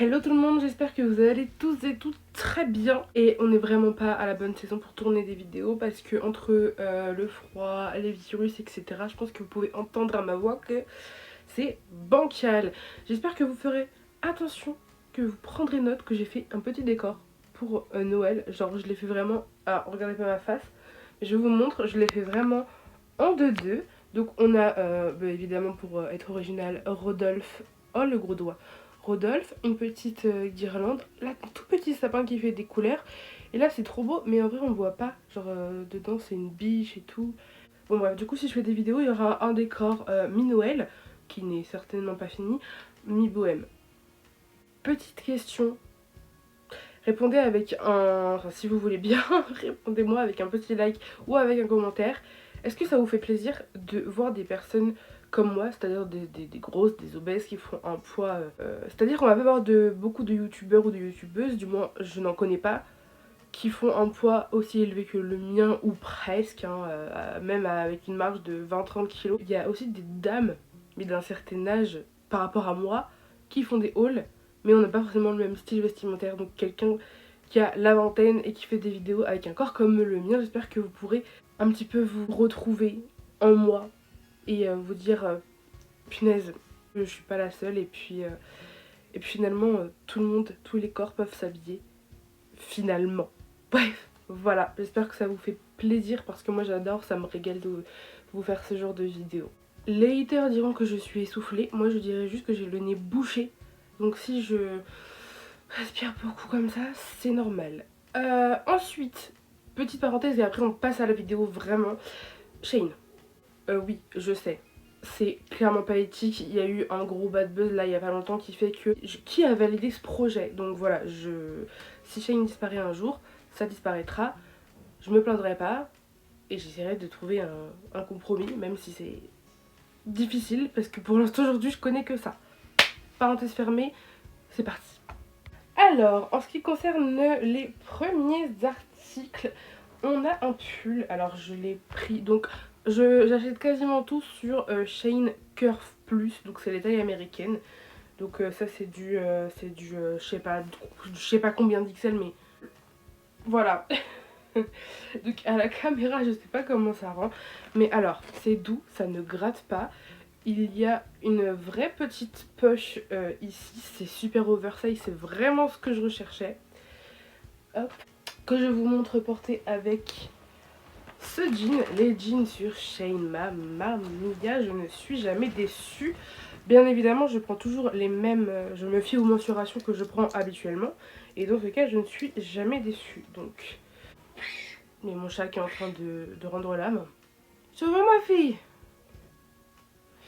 Hello tout le monde, j'espère que vous allez tous et toutes très bien. Et on n'est vraiment pas à la bonne saison pour tourner des vidéos parce que entre le froid, les virus, etc. je pense que vous pouvez entendre à ma voix que c'est bancal. J'espère que vous ferez attention, que vous prendrez note que j'ai fait un petit décor pour Noël. Genre je l'ai fait vraiment... Ah, regardez pas ma face. Je vous montre, je l'ai fait vraiment en 2-2. Donc on a évidemment pour être original Rodolphe, oh le gros doigt, Rodolphe, une petite guirlande, là un tout petit sapin qui fait des couleurs. Et là c'est trop beau, mais en vrai on voit pas, genre dedans c'est une biche et tout. Bon bref, du coup si je fais des vidéos il y aura un décor mi-Noël, qui n'est certainement pas fini, mi-bohème. Petite question, répondez avec un... Enfin si vous voulez bien, répondez-moi avec un petit like ou avec un commentaire. Est-ce que ça vous fait plaisir de voir des personnes comme moi, c'est-à-dire des grosses, des obèses qui font un poids... c'est-à-dire qu'on va pas voir beaucoup de youtubeurs ou de youtubeuses, du moins je n'en connais pas, qui font un poids aussi élevé que le mien ou presque, hein, même avec une marge de 20-30 kg. Il y a aussi des dames, mais d'un certain âge par rapport à moi, qui font des hauls, mais on n'a pas forcément le même style vestimentaire. Donc quelqu'un qui a la vingtaine et qui fait des vidéos avec un corps comme le mien, j'espère que vous pourrez un petit peu vous retrouver en moi et vous dire punaise, je suis pas la seule. Et puis finalement tout le monde, tous les corps peuvent s'habiller finalement. Bref, voilà, j'espère que ça vous fait plaisir parce que moi j'adore, ça me régale de vous faire ce genre de vidéo. Les haters diront que je suis essoufflée, moi je dirais juste que j'ai le nez bouché. Donc si je respire beaucoup comme ça, c'est normal. Ensuite, petite parenthèse et après on passe à la vidéo vraiment. Shein. Oui, je sais. C'est clairement pas éthique. Il y a eu un gros bad buzz là il y a pas longtemps qui fait que... Qui a validé ce projet? Donc voilà, si Shein disparaît un jour, ça disparaîtra. Je me plaindrai pas et j'essaierai de trouver un compromis, même si c'est difficile parce que pour l'instant aujourd'hui je connais que ça. Parenthèse fermée, c'est parti. Alors, en ce qui concerne les premiers articles, on a un pull. Alors je l'ai pris, donc j'achète quasiment tout sur Shein Curve Plus, donc c'est les tailles américaines. Donc ça c'est du je sais pas combien d'XL, mais voilà. Donc à la caméra je sais pas comment ça rend, mais alors c'est doux, ça ne gratte pas. Il y a une vraie petite poche ici, c'est super oversize, c'est vraiment ce que je recherchais. Hop, que je vous montre porter avec ce jean, les jeans sur Shein, mamma mia, je ne suis jamais déçue. Bien évidemment, je prends toujours les mêmes, je me fie aux mensurations que je prends habituellement. Et dans ce cas, je ne suis jamais déçue. Donc, mais mon chat qui est en train de rendre l'âme. Ça va ma fille?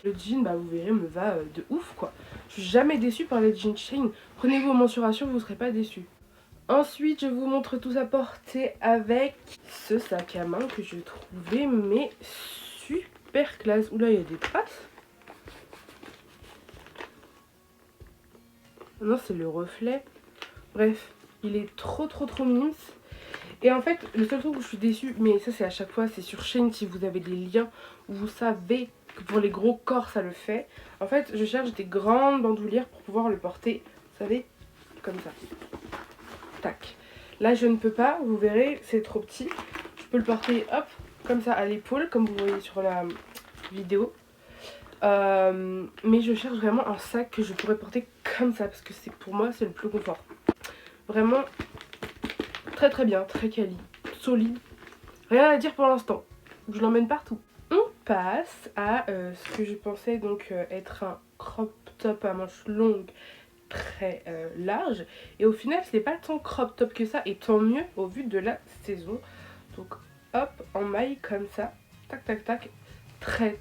Le jean, bah vous verrez, me va de ouf quoi. Je suis jamais déçue par les jeans Shein. Prenez vos mensurations, vous ne serez pas déçus. Ensuite, je vous montre tout ça porté avec ce sac à main que je trouvais mais super classe. Oula, il y a des traces. Non, c'est le reflet. Bref, il est trop mimes. Et en fait, le seul truc où je suis déçue, mais ça c'est à chaque fois, c'est sur Shein si vous avez des liens où vous savez que pour les gros corps ça le fait. En fait, je cherche des grandes bandoulières pour pouvoir le porter, vous savez, comme ça. Tac. Là je ne peux pas, vous verrez, c'est trop petit. Je peux le porter, hop, comme ça à l'épaule, comme vous voyez sur la vidéo. Mais je cherche vraiment un sac que je pourrais porter comme ça, parce que pour moi c'est le plus confort. Vraiment très bien, très quali, solide. Rien à dire pour l'instant. Je l'emmène partout. On passe à ce que je pensais donc être un crop top à manches longues très large. Et au final, ce n'est pas tant crop top que ça. Et tant mieux au vu de la saison. Donc hop, en maille comme ça. Tac, tac, tac. Très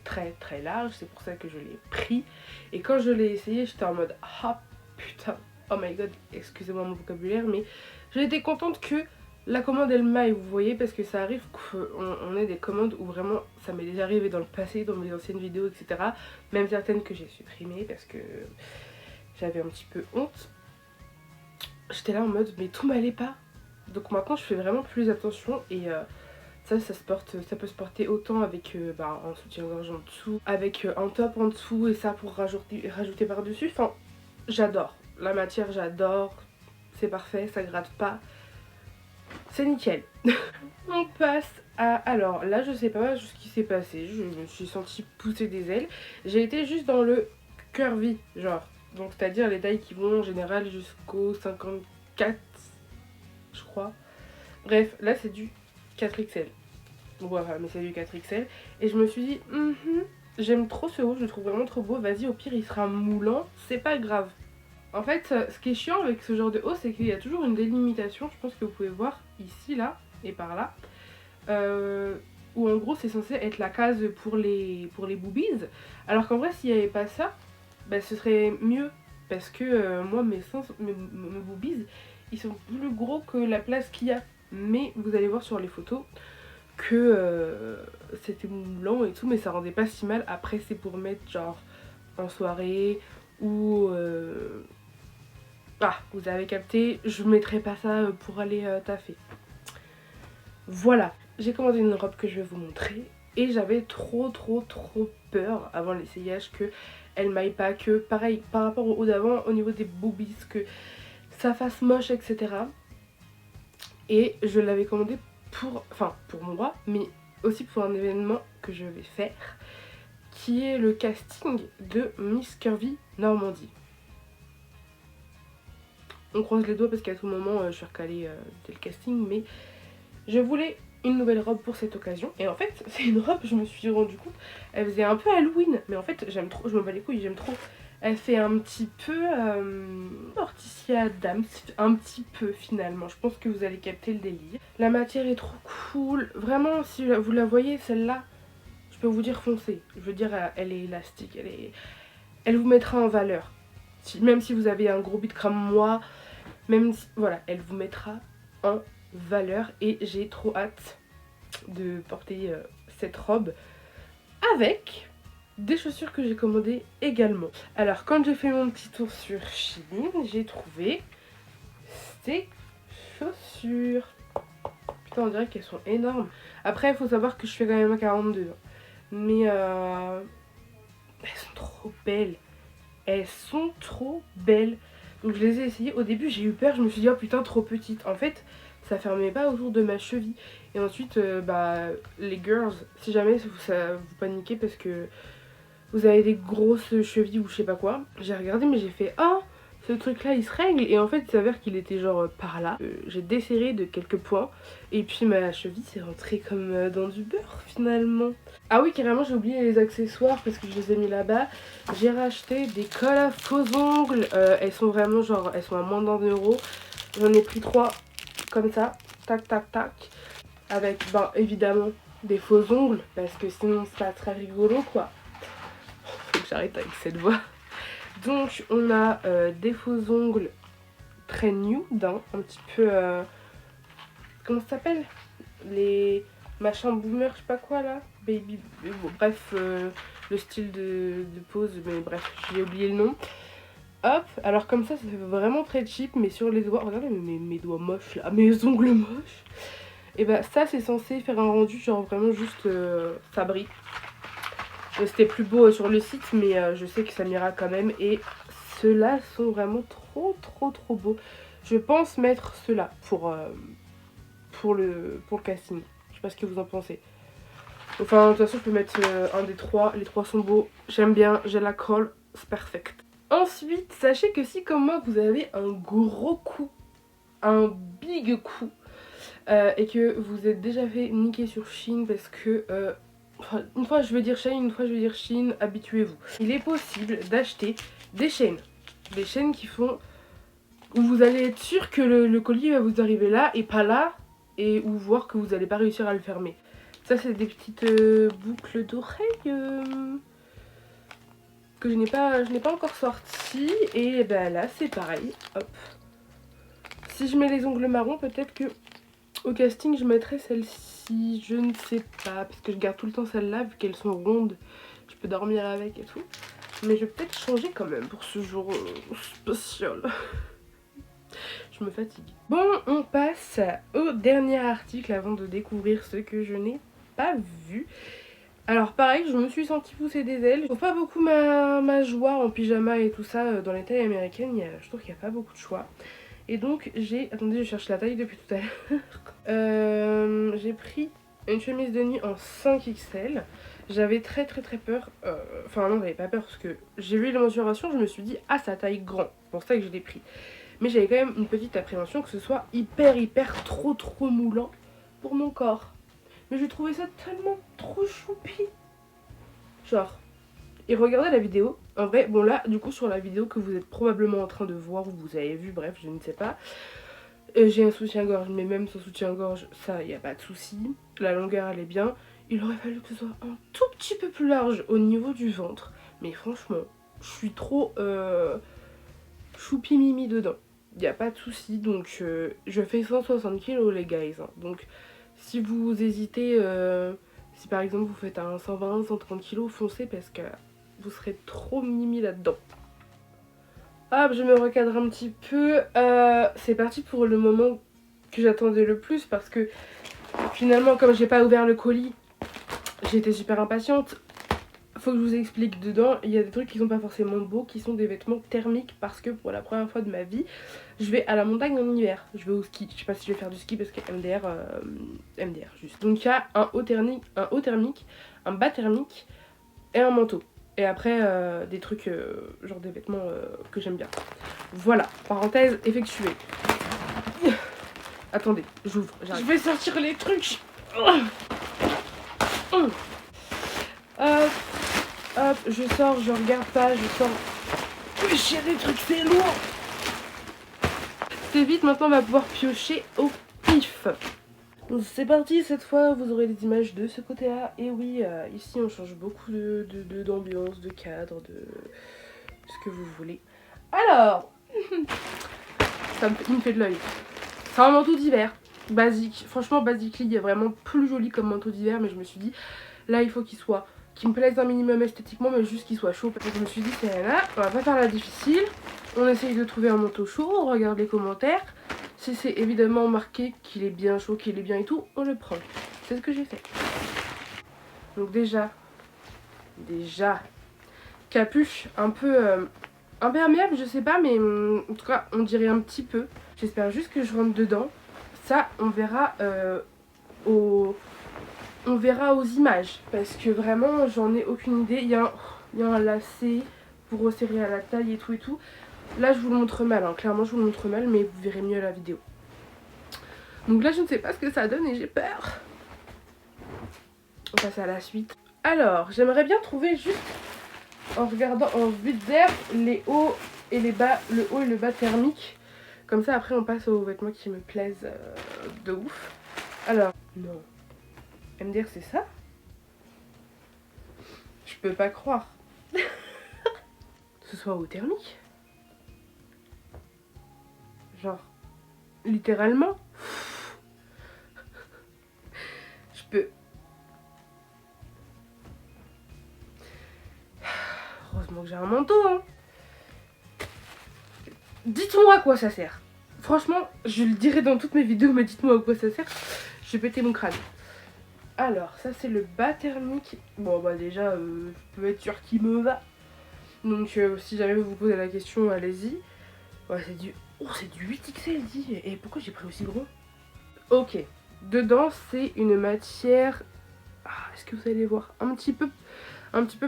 large. C'est pour ça que je l'ai pris. Et quand je l'ai essayé, j'étais en mode ah putain. Oh my god, excusez-moi mon vocabulaire. Mais j'ai été contente que la commande elle maille, vous voyez, parce que ça arrive qu'on ait des commandes où vraiment ça m'est déjà arrivé dans le passé, dans mes anciennes vidéos, etc. Même certaines que j'ai supprimées parce que j'avais un petit peu honte. J'étais là en mode mais tout m'allait pas. Donc maintenant je fais vraiment plus attention et ça peut se porter autant avec un soutien-gorge en dessous, avec un top en dessous et ça pour rajouter par dessus. Enfin j'adore. La matière j'adore, c'est parfait, ça gratte pas, c'est nickel. On passe à... Alors là je sais pas ce qui s'est passé, je me suis sentie pousser des ailes. J'ai été juste dans le curvy genre, donc c'est à dire les tailles qui vont en général jusqu'au 54 je crois. Bref, là c'est du 4XL. Voilà, mais c'est du 4XL. Et je me suis dit, j'aime trop ce haut, je le trouve vraiment trop beau. Vas-y, au pire, il sera moulant, c'est pas grave. En fait, ce qui est chiant avec ce genre de haut, c'est qu'il y a toujours une délimitation. Je pense que vous pouvez voir ici, là, et par là. Où en gros, c'est censé être la case pour les boobies. Alors qu'en vrai, s'il n'y avait pas ça, bah, ce serait mieux. Parce que moi, mes boobies, ils sont plus gros que la place qu'il y a. Mais vous allez voir sur les photos que c'était moulant et tout, mais ça rendait pas si mal. Après c'est pour mettre genre en soirée ou ah vous avez capté, je mettrai pas ça pour aller taffer. Voilà, j'ai commandé une robe que je vais vous montrer et j'avais trop peur avant l'essayage que elle m'aille pas, que pareil par rapport au haut d'avant au niveau des boobies que ça fasse moche etc. Et je l'avais commandé pour moi, mais aussi pour un événement que je vais faire, qui est le casting de Miss Curvy Normandie. On croise les doigts parce qu'à tout moment je suis recalée dès le casting, mais je voulais une nouvelle robe pour cette occasion. Et en fait, c'est une robe, je me suis rendu compte, elle faisait un peu Halloween, mais en fait j'aime trop, je me bats les couilles, j'aime trop. Elle fait un petit peu Morticia Adams, un petit peu finalement. Je pense que vous allez capter le délire. La matière est trop cool. Vraiment, si vous la voyez, celle-là, je peux vous dire foncez. Je veux dire, elle est élastique, elle vous mettra en valeur. Même si vous avez un gros bit comme moi, même si, voilà, elle vous mettra en valeur. Et j'ai trop hâte de porter cette robe avec des chaussures que j'ai commandées également. Alors quand j'ai fait mon petit tour sur Shein, j'ai trouvé ces chaussures. Putain, on dirait qu'elles sont énormes. Après il faut savoir que je fais quand même un 42. Mais elles sont trop belles. Elles sont trop belles. Donc je les ai essayées. Au début j'ai eu peur, je me suis dit oh putain trop petite. En fait ça fermait pas autour de ma cheville. Et ensuite les girls, si jamais vous paniquez parce que vous avez des grosses chevilles ou je sais pas quoi, j'ai regardé mais j'ai fait oh ce truc là il se règle, et en fait il s'avère qu'il était genre par là. J'ai desserré de quelques points et puis ma cheville s'est rentrée comme dans du beurre finalement. Ah oui carrément j'ai oublié les accessoires parce que je les ai mis là-bas. J'ai racheté des colles à faux ongles, elles sont vraiment genre, elles sont à moins d'1 €. J'en ai pris 3 comme ça, tac tac tac, avec évidemment des faux ongles parce que sinon c'est pas très rigolo quoi. Faut que j'arrête avec cette voix. Donc on a des faux ongles très nude, hein, un petit peu comment ça s'appelle, les machins boomer je sais pas quoi là, baby, bon, bref le style de pose, mais bref j'ai oublié le nom. Hop, alors comme ça fait vraiment très cheap, mais sur les doigts, regardez mes doigts moches là, mes ongles moches. Et bah ça c'est censé faire un rendu genre vraiment juste ça brille. C'était plus beau sur le site, mais je sais que ça m'ira quand même. Et ceux-là sont vraiment trop beaux. Je pense mettre ceux-là pour le casting. Je sais pas ce que vous en pensez. Enfin de toute façon je peux mettre un des trois. Les trois sont beaux, j'aime bien, j'ai la colle, c'est parfait. Ensuite, sachez que si comme moi vous avez un gros cou, un big cou, et que vous êtes déjà fait niquer sur Shein parce que enfin, une fois je vais dire Shein, une fois je vais dire Shein, habituez-vous. Il est possible d'acheter des chaînes qui font, où vous allez être sûr que le colis va vous arriver là et pas là, et ou voir que vous n'allez pas réussir à le fermer. Ça c'est des petites boucles d'oreilles que je n'ai pas encore sorties. Et ben là c'est pareil, hop. Si je mets les ongles marrons, peut-être que au casting je mettrai celle-ci, je ne sais pas, parce que je garde tout le temps celle-là vu qu'elles sont rondes, je peux dormir avec et tout. Mais je vais peut-être changer quand même pour ce jour spécial. Je me fatigue. Bon, on passe au dernier article avant de découvrir ce que je n'ai pas vu. Alors pareil, je me suis sentie pousser des ailes. Je trouve pas beaucoup ma joie en pyjama et tout ça dans les tailles américaines. Je trouve qu'il n'y a pas beaucoup de choix. Et donc j'ai... Attendez, je cherche la taille depuis tout à l'heure. J'ai pris une chemise de nuit en 5XL. J'avais très peur. Enfin non, j'avais pas peur parce que j'ai vu la mensuration, je me suis dit ah ça taille grand. C'est pour ça que je l'ai pris. Mais j'avais quand même une petite appréhension que ce soit hyper trop moulant pour mon corps. Mais j'ai trouvé ça tellement trop choupi. Genre, et regardez la vidéo. En vrai, bon là, du coup sur la vidéo que vous êtes probablement en train de voir ou vous avez vu, bref, je ne sais pas. J'ai un soutien-gorge, mais même sans soutien-gorge, ça, y a pas de souci. La longueur, elle est bien. Il aurait fallu que ce soit un tout petit peu plus large au niveau du ventre. Mais franchement, je suis trop choupi mimi dedans. Y a pas de souci. Donc, je fais 160 kg les guys. Hein. Donc, si vous hésitez, si par exemple vous faites un 120, 130 kg, foncez parce que vous serez trop mimi là-dedans. Hop, je me recadre un petit peu. C'est parti pour le moment que j'attendais le plus parce que finalement, comme j'ai pas ouvert le colis, j'étais super impatiente. Faut que je vous explique dedans, il y a des trucs qui sont pas forcément beaux, qui sont des vêtements thermiques parce que pour la première fois de ma vie, je vais à la montagne en hiver. Je vais au ski, je sais pas si je vais faire du ski parce que MDR juste. Donc il y a un haut thermique, un bas thermique et un manteau. Et après des trucs, genre des vêtements que j'aime bien. Voilà, parenthèse effectuée. Attendez, j'ouvre, j'arrive. Je vais sortir les trucs. Hop, je sors, je regarde pas, je sors. Oui, chérie, truc, c'est lourd. C'est vite, maintenant on va pouvoir piocher au pif. C'est parti, cette fois vous aurez des images de ce côté-là. Et oui, ici on change beaucoup d'ambiance, de cadre, de ce que vous voulez. Alors, il me fait de l'œil. C'est un manteau d'hiver, basique. Franchement, Basically, il est vraiment plus joli comme manteau d'hiver, mais je me suis dit, là il faut qu'il me plaise un minimum esthétiquement, mais juste qu'il soit chaud. Donc je me suis dit, c'est là, on va pas faire la difficile. On essaye de trouver un manteau chaud, on regarde les commentaires. Si c'est évidemment marqué qu'il est bien chaud, qu'il est bien et tout, on le prend. C'est ce que j'ai fait. Donc déjà, capuche un peu imperméable, je sais pas, mais en tout cas, on dirait un petit peu. J'espère juste que je rentre dedans. Ça, on verra aux images, parce que vraiment, j'en ai aucune idée. Il y a un lacet pour resserrer à la taille et tout. Là, je vous le montre mal, hein. Clairement, je vous le montre mal, mais vous verrez mieux la vidéo. Donc là, je ne sais pas ce que ça donne et j'ai peur. On passe à la suite. Alors, j'aimerais bien trouver juste, en regardant en vue d'air, les hauts et les bas, le haut et le bas thermique. Comme ça, après, on passe aux vêtements qui me plaisent de ouf. Alors, non. MDR, c'est ça? Je peux pas croire. Ce soit haut thermique. Genre, littéralement. Je peux... Heureusement que j'ai un manteau, hein. Dites-moi à quoi ça sert. Franchement, je le dirai dans toutes mes vidéos, mais dites-moi à quoi ça sert. Je vais péter mon crâne. Alors, ça c'est le bas thermique. Bon, bah déjà, je peux être sûre qu'il me va. Donc, si jamais vous vous posez la question, allez-y. Ouais, c'est du 8XL, dit. Et pourquoi j'ai pris aussi gros? Ok. Dedans, c'est une matière... Ah, est-ce que vous allez voir? Un petit peu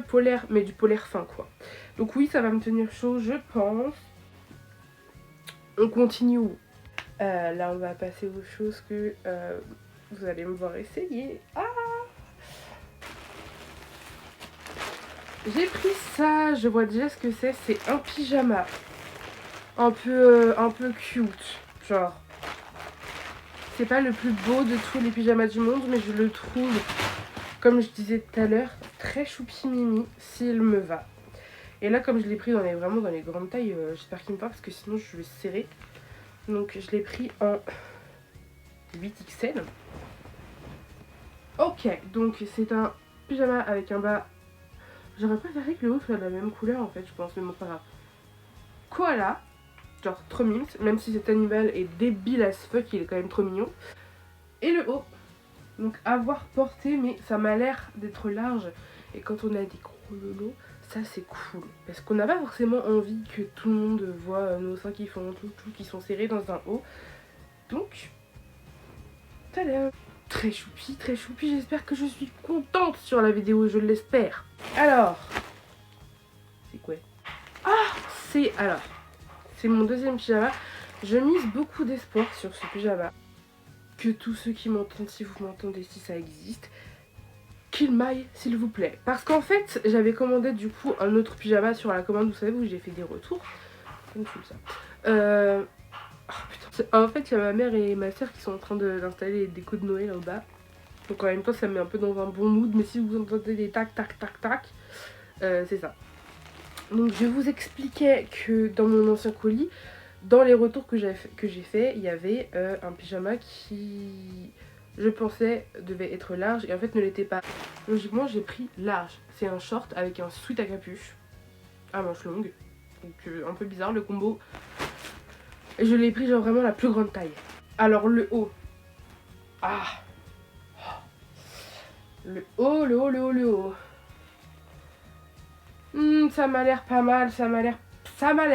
polaire, mais du polaire fin, quoi. Donc oui, ça va me tenir chaud, je pense. On continue où? Là, on va passer aux choses que vous allez me voir essayer. Ah! J'ai pris ça, je vois déjà ce que c'est. C'est un pyjama. Un peu cute. Genre, c'est pas le plus beau de tous les pyjamas du monde, mais je le trouve, comme je disais tout à l'heure, très choupi mimi s'il me va. Et là, comme je l'ai pris vraiment dans les grandes tailles, j'espère qu'il me va parce que sinon je vais serrer. Donc je l'ai pris en 8XL. Ok, donc c'est un pyjama avec un bas. J'aurais préféré que le haut soit de la même couleur en fait, je pense, mais bon, pas grave. Koala, genre trop mimes, même si cet animal est débile as fuck, il est quand même trop mignon. Et le haut, Donc à voir porter, mais ça m'a l'air d'être large. Et quand on a des gros lolos, ça c'est cool. Parce qu'on n'a pas forcément envie que tout le monde voit nos seins qui font tout, qui sont serrés dans un haut. Donc, tada! Très choupi, j'espère que je suis contente sur la vidéo, je l'espère. Alors, c'est quoi? Ah, c'est mon deuxième pyjama. Je mise beaucoup d'espoir sur ce pyjama. Que tous ceux qui m'entendent, si vous m'entendez, si ça existe, qu'il m'aille s'il vous plaît. Parce qu'en fait, j'avais commandé du coup un autre pyjama sur la commande, vous savez, où j'ai fait des retours. Comme ça. Oh, putain. En fait, il y a ma mère et ma soeur qui sont en train d'installer les décos de Noël au bas. Donc en même temps, ça me met un peu dans un bon mood. Mais si vous entendez des tac, tac, tac, tac, c'est ça. Donc je vous expliquais que dans mon ancien colis, dans les retours que j'ai fait, il y avait un pyjama qui, je pensais, devait être large et en fait ne l'était pas. Logiquement, j'ai pris large. C'est un short avec un sweat à capuche, à manches longues. Donc un peu bizarre le combo. Et je l'ai pris genre vraiment la plus grande taille. Alors le haut. Ah. Le haut. Ça m'a l'air pas mal, ça m'a l'air, ça m'a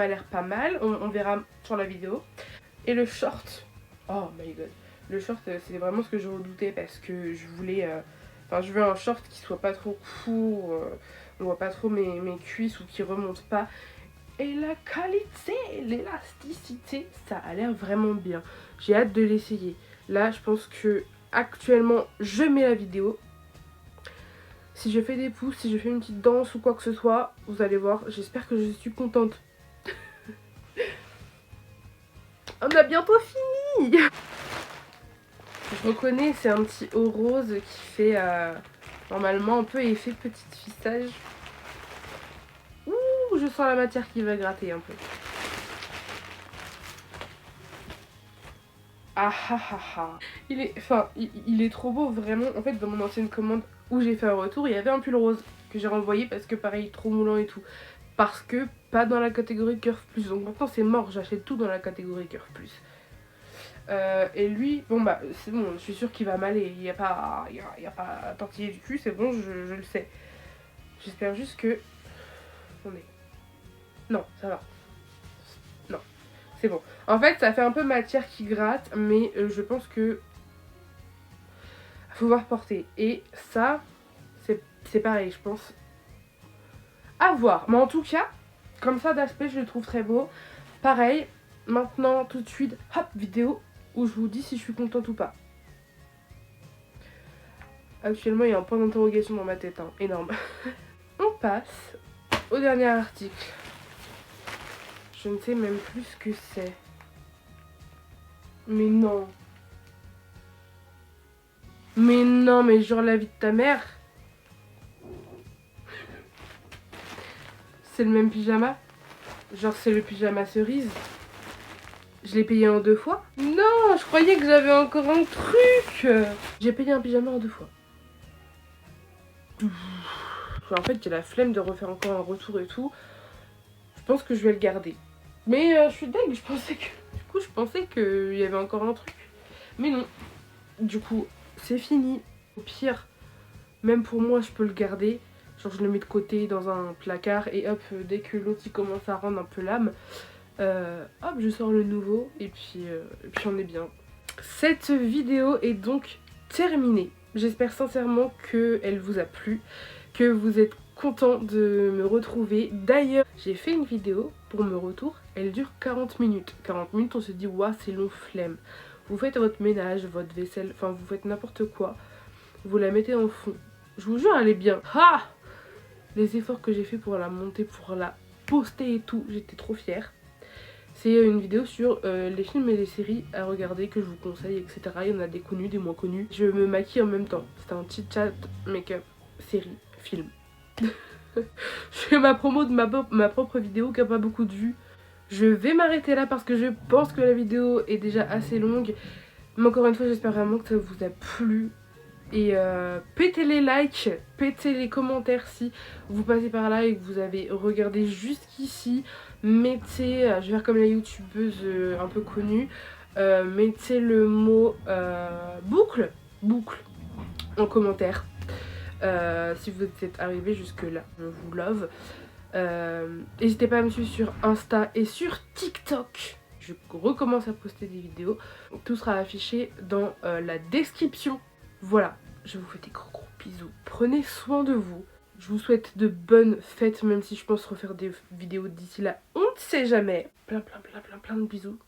l'air pas mal, on verra sur la vidéo. Et le short, oh my god, le short c'est vraiment ce que je redoutais parce que je voulais, enfin je veux un short qui soit pas trop court, on voit pas trop mes cuisses ou qui remonte pas. Et la qualité, l'élasticité, ça a l'air vraiment bien. J'ai hâte de l'essayer. Là je pense que actuellement je mets la vidéo. Si je fais des pouces, si je fais une petite danse ou quoi que ce soit, vous allez voir, j'espère que je suis contente. On a bientôt fini. Je reconnais, c'est un petit haut rose qui fait normalement un peu effet petite fissage. Ouh, je sens la matière qui va gratter un peu. Ah ah ah ah. Il est trop beau vraiment. En fait, dans mon ancienne commande où j'ai fait un retour, il y avait un pull rose que j'ai renvoyé parce que pareil, trop moulant et tout. Parce que pas dans la catégorie Curve Plus. Donc maintenant c'est mort, j'achète tout dans la catégorie Curve Plus. Et lui, bon bah c'est bon, je suis sûre qu'il va m'aller. Il n'y a pas à tortiller du cul, c'est bon, je le sais. J'espère juste que... Attendez. Non, ça va. Non, c'est bon. En fait, ça fait un peu matière qui gratte, mais je pense que... faut voir porter. Et ça, c'est pareil, je pense. À voir. Mais en tout cas, comme ça d'aspect, je le trouve très beau. Pareil, maintenant, tout de suite, hop, vidéo où je vous dis si je suis contente ou pas. Actuellement, il y a un point d'interrogation dans ma tête, hein, énorme. On passe au dernier article. Je ne sais même plus ce que c'est. Mais non. Mais non, mais genre la vie de ta mère. C'est le même pyjama? Genre c'est le pyjama cerise? Je l'ai payé en 2 fois? Non, je croyais que j'avais encore un truc. J'ai payé un pyjama en 2 fois. En fait, j'ai la flemme de refaire encore un retour et tout. Je pense que je vais le garder. Mais je suis dingue, je pensais qu'il y avait encore un truc. Mais non. Du coup, c'est fini. Au pire, même pour moi, je peux le garder. Genre, je le mets de côté dans un placard et hop, dès que l'autre il commence à rendre un peu l'âme, hop, je sors le nouveau et puis on est bien. Cette vidéo est donc terminée. J'espère sincèrement qu'elle vous a plu, que vous êtes content de me retrouver. D'ailleurs, j'ai fait une vidéo pour mon retour, elle dure 40 minutes. 40 minutes, on se dit, waouh, c'est long, flemme. Vous faites votre ménage, votre vaisselle, enfin vous faites n'importe quoi, vous la mettez en fond. Je vous jure, elle est bien. Ah, les efforts que j'ai fait pour la monter, pour la poster et tout, j'étais trop fière. C'est une vidéo sur les films et les séries à regarder que je vous conseille, etc. Il y en a des connus, des moins connus. Je me maquille en même temps. C'est un petit chat make-up, série, film. Je fais ma promo de ma propre vidéo qui a pas beaucoup de vues. Je vais m'arrêter là parce que je pense que la vidéo est déjà assez longue. Mais encore une fois, j'espère vraiment que ça vous a plu. Et pétez les likes, pétez les commentaires si vous passez par là et que vous avez regardé jusqu'ici. Mettez, je vais faire comme la youtubeuse un peu connue, Mettez le mot boucle en commentaire. Si vous êtes arrivé jusque là, je vous love. N'hésitez pas à me suivre sur Insta et sur TikTok. Je recommence à poster des vidéos. Tout sera affiché dans la description. Voilà, je vous fais des gros bisous. Prenez soin de vous. Je vous souhaite de bonnes fêtes, même si je pense refaire des vidéos d'ici là. On ne sait jamais. Plein de bisous.